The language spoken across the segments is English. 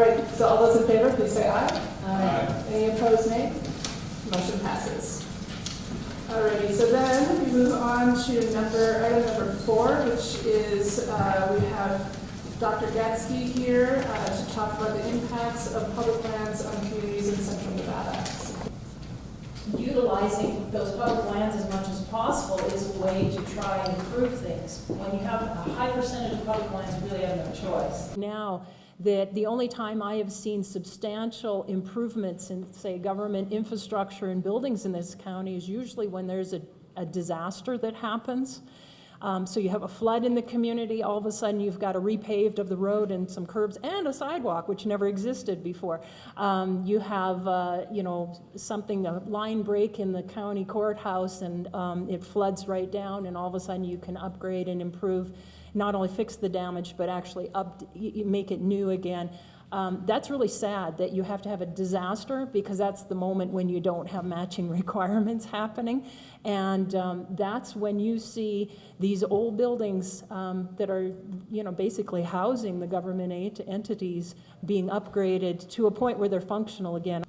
right, so all those in favor, please say aye. Aye. Any opposed, nay? Motion passes. Alrighty, so then we move on to item number 4, which is we have Dr. Gatsky here to talk about the impacts of public lands on communities in central Nevada. Utilizing those public lands as much as possible is a way to try and improve things. When you have a high percentage of public lands, you really have no choice. Now that the only time I have seen substantial improvements in, say, government infrastructure and buildings in this county is usually when there's a disaster that happens. So you have a flood in the community, all of a sudden you've got a repaved of the road and some curbs and a sidewalk, which never existed before. You have, something, a line break in the county courthouse, and it floods right down, and all of a sudden you can upgrade and improve, not only fix the damage, but actually make it new again. That's really sad that you have to have a disaster, because that's the moment when you don't have matching requirements happening. And that's when you see these old buildings that are, basically housing the government entities being upgraded to a point where they're functional again.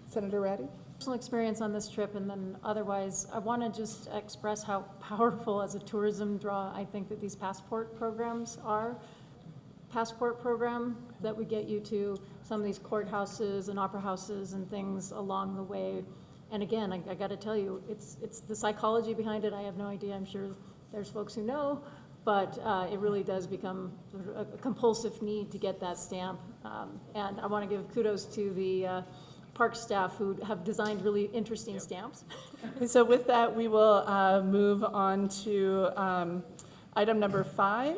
Senator Ratty? Personal experience on this trip, and then otherwise, I want to just express how powerful as a tourism draw I think that these passport programs are. Passport program that would get you to some of these courthouses and opera houses and things along the way. And again, I got to tell you, it's the psychology behind it. I have no idea. I'm sure there's folks who know, but it really does become a compulsive need to get that stamp. And I want to give kudos to the park staff who have designed really interesting stamps. So with that, we will move on to item number 5.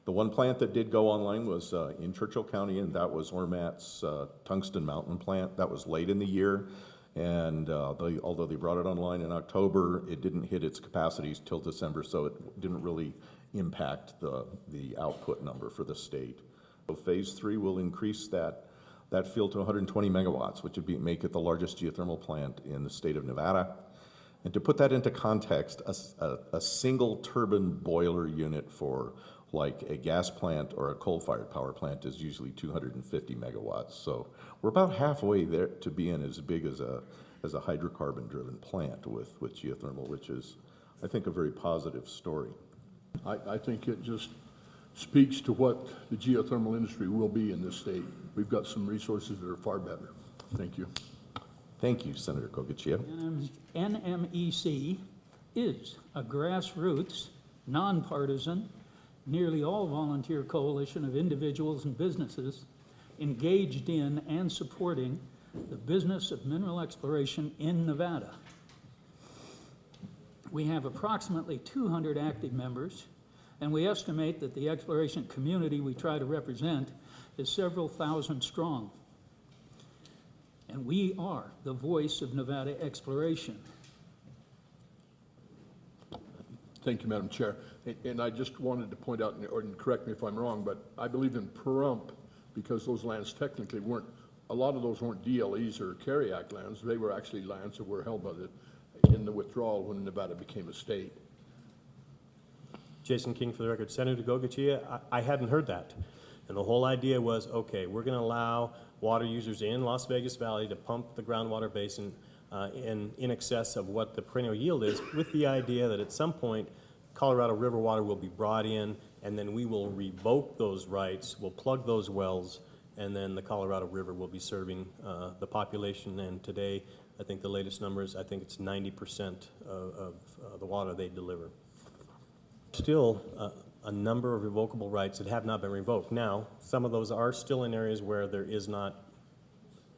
The one plant that did go online was in Churchill County, and that was Ormat's Tungsten Mountain plant. That was late in the year, and although they brought it online in October, it didn't hit its capacities till December, so it didn't really impact the output number for the state. So phase 3 will increase that field to 120 megawatts, which would make it the largest geothermal plant in the state of Nevada. And to put that into context, a single turbine boiler unit for like a gas plant or a coal-fired power plant is usually 250 megawatts. So we're about halfway there to being as big as a hydrocarbon-driven plant with geothermal, which is, I think, a very positive story. I think it just speaks to what the geothermal industry will be in this state. We've got some resources that are far better. Thank you. Thank you, Senator Kokachia. NMEC is a grassroots, nonpartisan, nearly all volunteer coalition of individuals and businesses engaged in and supporting the business of mineral exploration in Nevada. We have approximately 200 active members, and we estimate that the exploration community we try to represent is several thousand strong. And we are the voice of Nevada exploration. Thank you, Madam Chair. And I just wanted to point out, or correct me if I'm wrong, but I believe in Pahrump, because those lands technically weren't, a lot of those weren't DLEs or Carry Act lands. They were actually lands that were held by in the withdrawal when Nevada became a state. Jason King for the record. Senator Gogachia, I hadn't heard that. And the whole idea was, okay, we're going to allow water users in Las Vegas Valley to pump the groundwater basin in excess of what the perennial yield is, with the idea that at some point Colorado River water will be brought in, and then we will revoke those rights, we'll plug those wells, and then the Colorado River will be serving the population. And today, I think the latest numbers, I think it's 90% of the water they deliver. Still a number of revocable rights that have not been revoked. Now, some of those are still in areas where there is not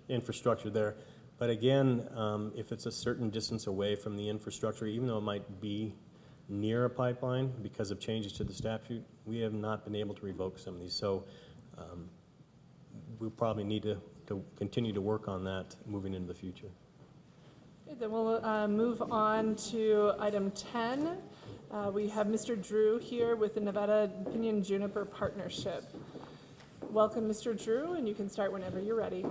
infrastructure there. But again, if it's a certain distance away from the infrastructure, even though it might be near a pipeline because of changes to the statute, we have not been able to revoke some of these. So we probably need to continue to work on that moving into the future. Okay, then we'll move on to item 10. We have Mr. Drew here with the Nevada Pinyon Juniper Partnership. Welcome, Mr. Drew, and you can start whenever you're ready.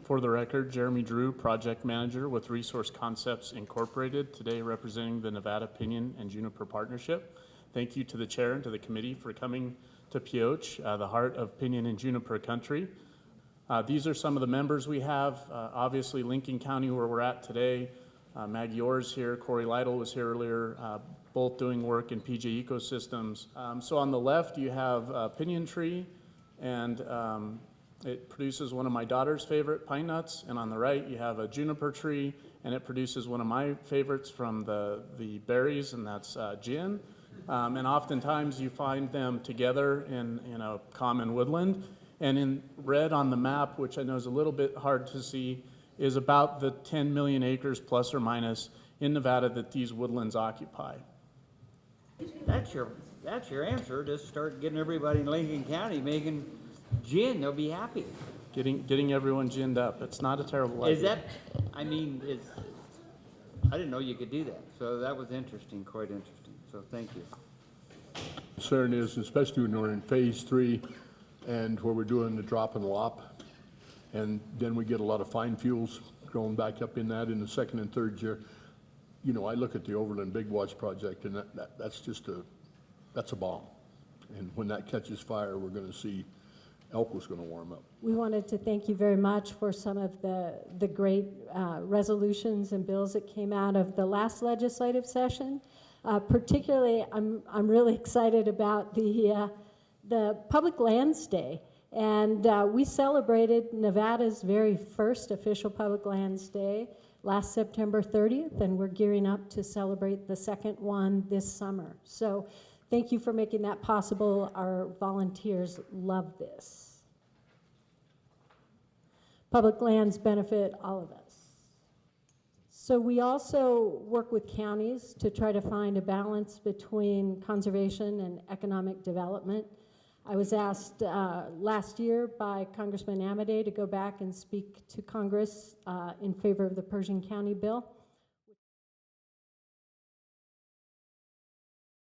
For the record, Jeremy Drew, Project Manager with Resource Concepts Incorporated, today representing the Nevada Pinyon and Juniper Partnership. Thank you to the chair and to the committee for coming to Pioche, the heart of pinyon and juniper country. These are some of the members we have. Obviously, Lincoln County, where we're at today. Maggie Orr's here, Corey Lytle was here earlier, both doing work in PJ ecosystems. So on the left, you have pinyon tree, and it produces one of my daughter's favorite pine nuts. And on the right, you have a juniper tree, and it produces one of my favorites from the berries, and that's gin. And oftentimes you find them together in a common woodland. And in red on the map, which I know is a little bit hard to see, is about the 10 million acres plus or minus in Nevada that these woodlands occupy. That's your answer. Just start getting everybody in Lincoln County making gin. They'll be happy. Getting everyone ginned up. It's not a terrible idea. Is that? I mean, I didn't know you could do that. So that was interesting, quite interesting. So thank you. Concern is, especially when we're in phase 3 and where we're doing the drop and lop, and then we get a lot of fine fuels growing back up in that in the second and third year. You know, I look at the Overland Big Watch project, and that's a bomb. And when that catches fire, we're going to see Elko's going to warm up. We wanted to thank you very much for some of the great resolutions and bills that came out of the last legislative session. Particularly, I'm really excited about the Public Lands Day. And we celebrated Nevada's very first official Public Lands Day last September 30th, and we're gearing up to celebrate the second one this summer. So thank you for making that possible. Our volunteers love this. Public lands benefit all of us. So we also work with counties to try to find a balance between conservation and economic development. I was asked last year by Congressman Amodei to go back and speak to Congress in favor of the Pershing County bill.